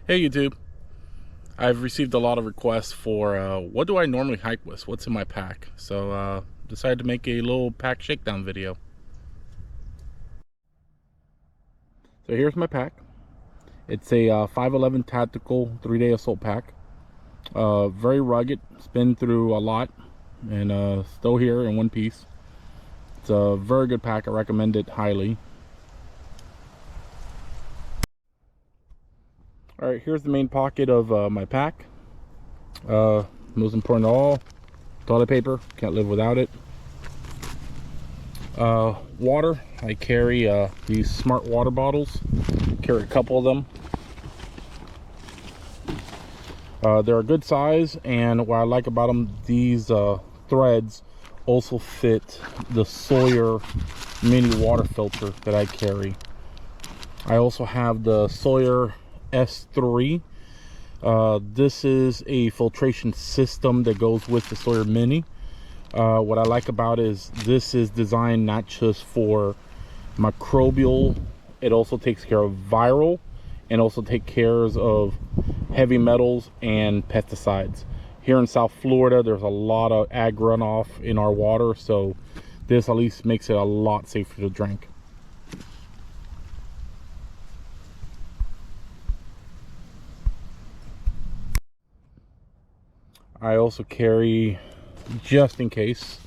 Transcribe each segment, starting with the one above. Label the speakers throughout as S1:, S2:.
S1: Hey YouTube, I've received a lot of requests for what do I normally hike with, what's in my pack, so decided to make a little pack shakedown video. So here's my pack. It's a 511 tactical 3-day assault pack. Very rugged, it's been through a lot, and still here in one piece. It's a very good pack, I recommend it highly. Alright, here's the main pocket of my pack. Most important of all, toilet paper, can't live without it. Water, I carry these smart water bottles, carry a couple of them. They're a good size, and what I like about them, these threads also fit the Sawyer mini water filter that I carry. I also have the Sawyer S3. This is a filtration system that goes with the Sawyer Mini. What I like about it is this is designed not just for microbial, it also takes care of viral and also take care of heavy metals and pesticides. Here in South Florida, there's a lot of ag runoff in our water, so this at least makes it a lot safer to drink. I also carry, just in case,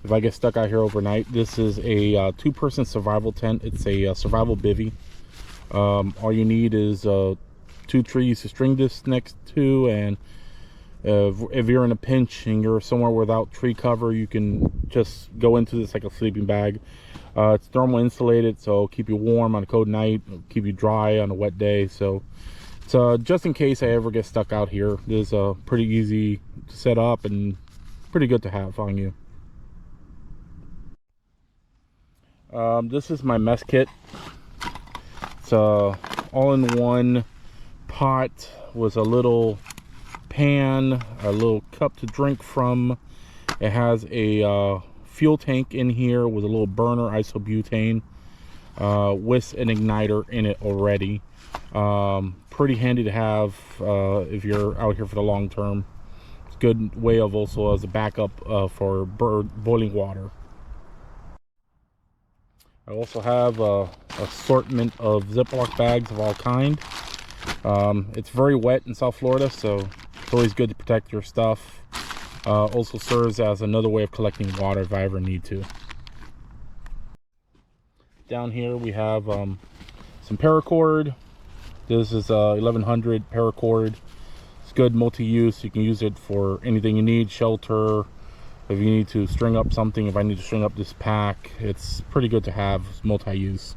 S1: if I get stuck out here overnight, this is a two-person survival tent. It's a survival bivvy. All you need is 2 trees to string this next to, and if you're in a pinch and you're somewhere without tree cover, you can just go into this like a sleeping bag. It's thermal insulated, so it'll keep you warm on a cold night, it'll keep you dry on a wet day. So just in case I ever get stuck out here, this is pretty easy to set up and pretty good to have on you. This is my mess kit. It's all-in-one pot with a little pan, a little cup to drink from. It has a fuel tank in here with a little burner isobutane with an igniter in it already. Pretty handy to have if you're out here for the long term. It's a good way of also as a backup for boiling water. I also have a assortment of Ziploc bags of all kind. It's very wet in South Florida, so it's always good to protect your stuff. Also serves as another way of collecting water if I ever need to. Down here we have some Paracord. This is 1100 Paracord. It's good multi-use. You can use it for anything you need, shelter, if you need to string up something, if I need to string up this pack, it's pretty good to have. It's multi-use.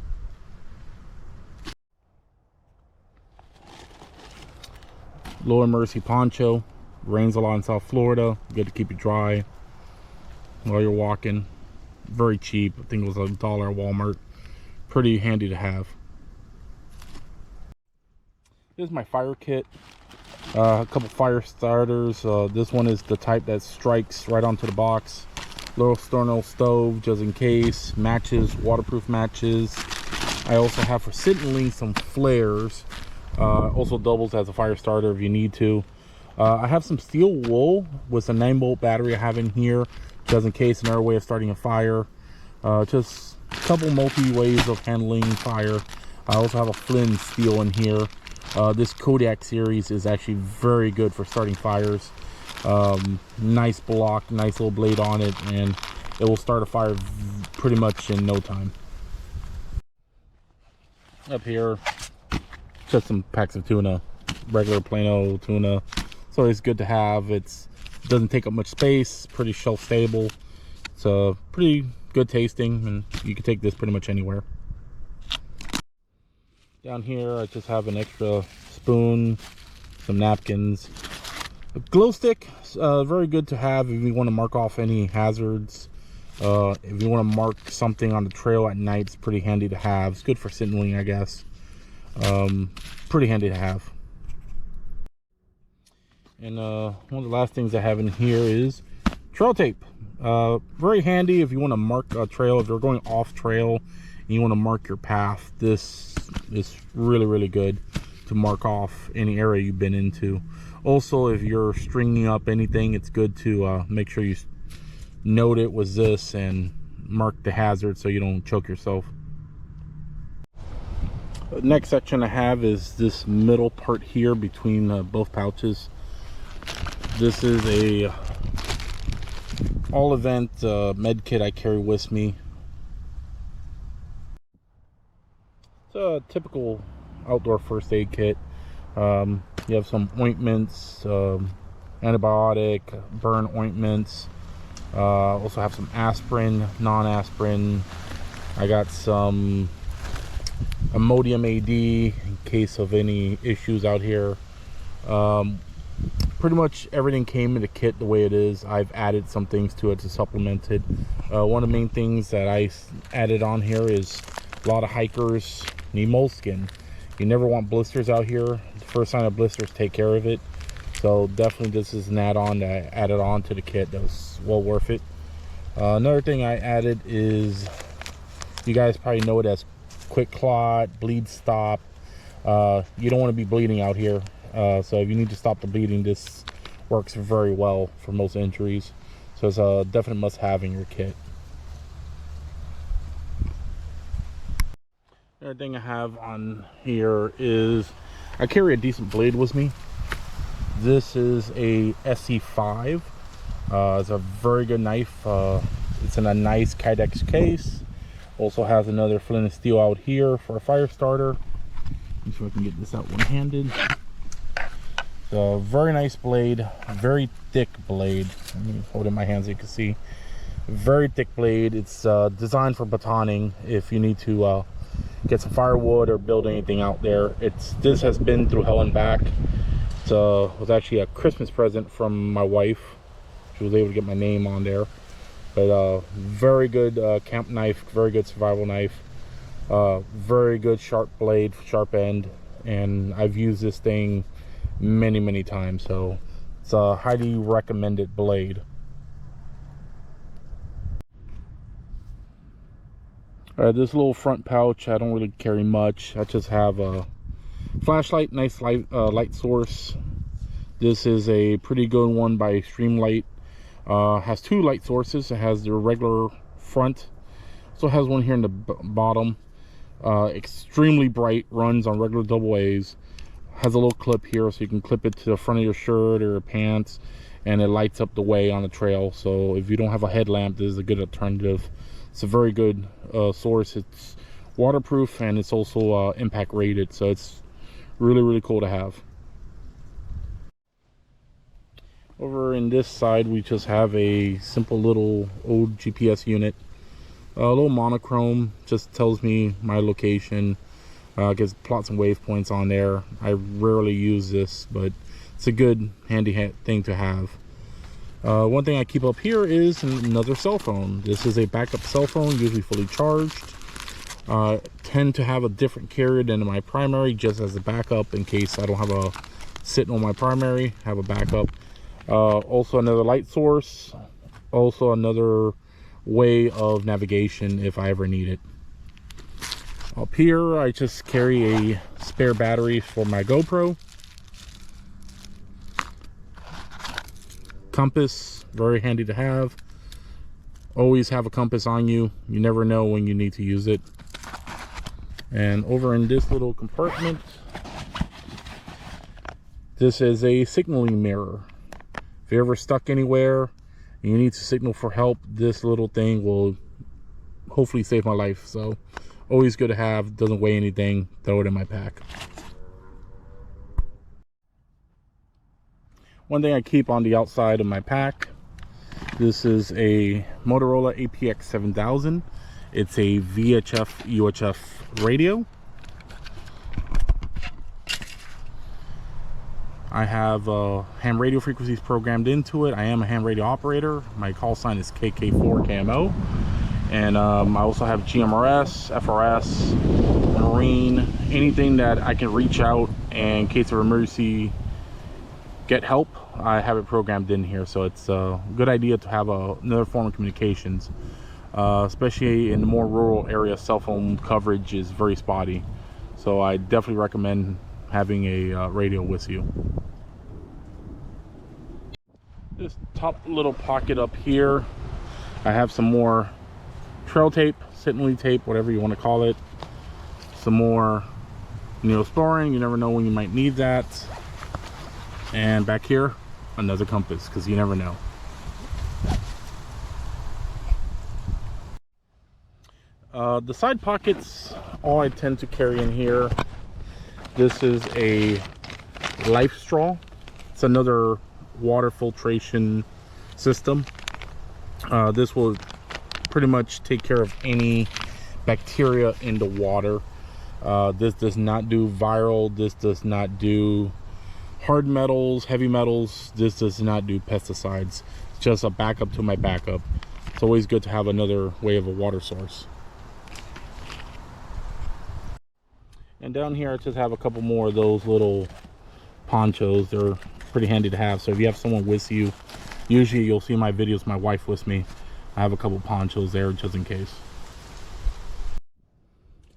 S1: Lower Mercy poncho. Rains a lot in South Florida. Good to keep you dry while you're walking. Very cheap. I think it was $1 at Walmart. Pretty handy to have. This is my fire kit. A couple fire starters. This one is the type that strikes right onto the box. Little external stove just in case. Matches, waterproof matches. I also have for signaling some flares. Also doubles as a fire starter if you need to. I have some steel wool with a 9-volt battery I have in here just in case, another way of starting a fire. Just a couple multi ways of handling fire. I also have a flint steel in here. This Kodak series is actually very good for starting fires. Nice block, nice little blade on it, and it will start a fire pretty much in no time. Up here, just some packs of tuna, regular plain old tuna. It's always good to have. It doesn't take up much space, pretty shelf stable. It's pretty good tasting, and you can take this pretty much anywhere. Down here I just have an extra spoon, some napkins. A glow stick, very good to have if you want to mark off any hazards. If you want to mark something on the trail at night, it's pretty handy to have. It's good for signaling, I guess. Pretty handy to have. And one of the last things I have in here is trail tape. Very handy if you want to mark a trail. If you're going off trail and you want to mark your path, this is really good to mark off any area you've been into. Also, if you're stringing up anything, it's good to make sure you note it was this and mark the hazard so you don't choke yourself. The next section I have is this middle part here between both pouches. This is a all event med kit I carry with me. It's a typical outdoor first aid kit. You have some ointments, antibiotic, burn ointments. Also have some aspirin, non-aspirin. I got some Imodium AD in case of any issues out here. Pretty much everything came in the kit the way it is. I've added some things to it to supplement it. One of the main things that I added on here is a lot of hikers need moleskin. You never want blisters out here. The first sign of blisters, take care of it. So definitely this is an add-on that I added on to the kit that was well worth it. Another thing I added is, you guys probably know it as quick clot, bleed stop. You don't want to be bleeding out here. So if you need to stop the bleeding, this works very well for most injuries. So it's a definite must-have in your kit. Another thing I have on here is I carry a decent blade with me. This is a SE5. It's a very good knife. It's in a nice Kydex case. Also has another flint and steel out here for a fire starter. Make sure I can get this out one-handed. It's a very nice blade, very thick blade. Let me hold it in my hands so you can see. Very thick blade. It's designed for batoning if you need to get some firewood or build anything out there. This has been through hell and back. It was actually a Christmas present from my wife. She was able to get my name on there. But very good camp knife, very good survival knife. Very good sharp blade, sharp end, and I've used this thing many times, so it's a highly recommended blade. This little front pouch, I don't really carry much. I just have a flashlight, nice light source. This is a pretty good one by Extreme Light. Has two light sources. It has the regular front, also has one here in the bottom. Extremely bright, runs on regular AA's. Has a little clip here so you can clip it to the front of your shirt or your pants, and it lights up the way on the trail. So if you don't have a headlamp, this is a good alternative. It's a very good source. It's waterproof and it's also impact rated, so it's really cool to have. Over in this side, we just have a simple little old GPS unit. A little monochrome, just tells me my location. Gets plots and waypoints on there. I rarely use this, but it's a good handy thing to have. One thing I keep up here is another cell phone. This is a backup cell phone, usually fully charged. Tend to have a different carrier than my primary, just as a backup in case I don't have a sitting on my primary, have a backup. Also another light source, also another way of navigation if I ever need it. Up here I just carry a spare battery for my GoPro. Compass, very handy to have. Always have a compass on you. You never know when you need to use it. And over in this little compartment, this is a signaling mirror. If you're ever stuck anywhere and you need to signal for help, this little thing will hopefully save my life. So always good to have, doesn't weigh anything, throw it in my pack. One thing I keep on the outside of my pack, this is a Motorola Apx7000. It's a VHF UHF radio. I have ham radio frequencies programmed into it. I am a ham radio operator. My call sign is KK4KMO. And I also have GMRS, FRS, Marine, anything that I can reach out and in case of emergency get help. I have it programmed in here, so it's a good idea to have another form of communications. Especially in the more rural area, cell phone coverage is very spotty. So I definitely recommend having a radio with you. This top little pocket up here, I have some more trail tape, sit-and-lead tape, whatever you want to call it. Some more Neosporin, you never know when you might need that. And back here, another compass, because you never know. The side pockets, all I tend to carry in here. This is a life straw. It's another water filtration system. This will pretty much take care of any bacteria in the water. This does not do viral, this does not do hard metals, heavy metals, this does not do pesticides. It's just a backup to my backup. It's always good to have another way of a water source. And down here I just have a couple more of those little ponchos. They're pretty handy to have, so if you have someone with you, usually you'll see my videos, my wife with me, I have a couple ponchos there just in case.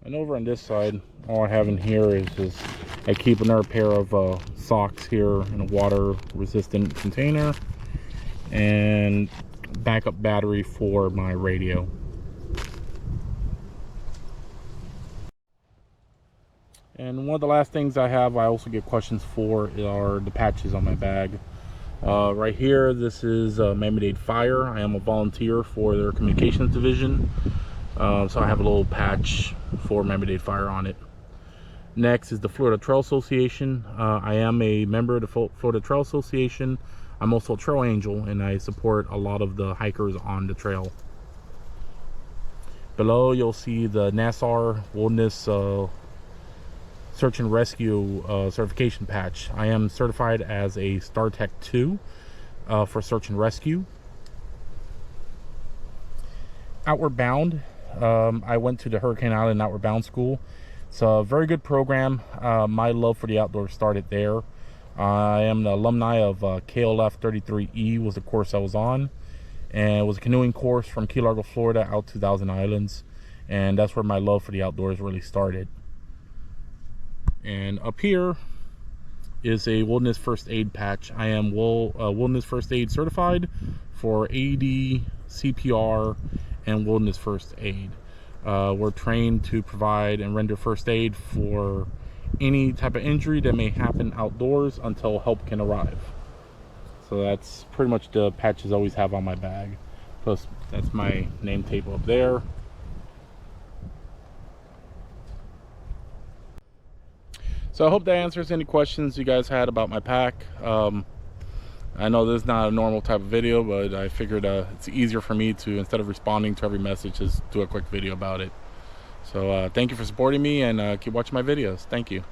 S1: And over on this side, all I have in here is just, I keep another pair of socks here in a water resistant container, and backup battery for my radio. And one of the last things I have, I also get questions for, are the patches on my bag. Right here, this is Miami-Dade Fire. I am a volunteer for their communications division. So I have a little patch for Miami-Dade Fire on it. Next is the Florida Trail Association. I am a member of the Florida Trail Association. I'm also a trail angel, and I support a lot of the hikers on the trail. Below, you'll see the NASAR Wilderness Search and Rescue certification patch. I am certified as a StarTech 2 for search and rescue. Outward Bound, I went to the Hurricane Island Outward Bound School. It's a very good program. My love for the outdoors started there. I am an alumni of KLF 33E was the course I was on, and it was a canoeing course from Key Largo, Florida out to Thousand Islands, and that's where my love for the outdoors really started. And up here is a Wilderness First Aid patch. I am Wilderness First Aid certified for AED, CPR, and Wilderness First Aid. We're trained to provide and render first aid for any type of injury that may happen outdoors until help can arrive. So that's pretty much the patches I always have on my bag. Plus, that's my name tape up there. So I hope that answers any questions you guys had about my pack. I know this is not a normal type of video, but I figured it's easier for me to, instead of responding to every message, just do a quick video about it. So thank you for supporting me, and keep watching my videos. Thank you.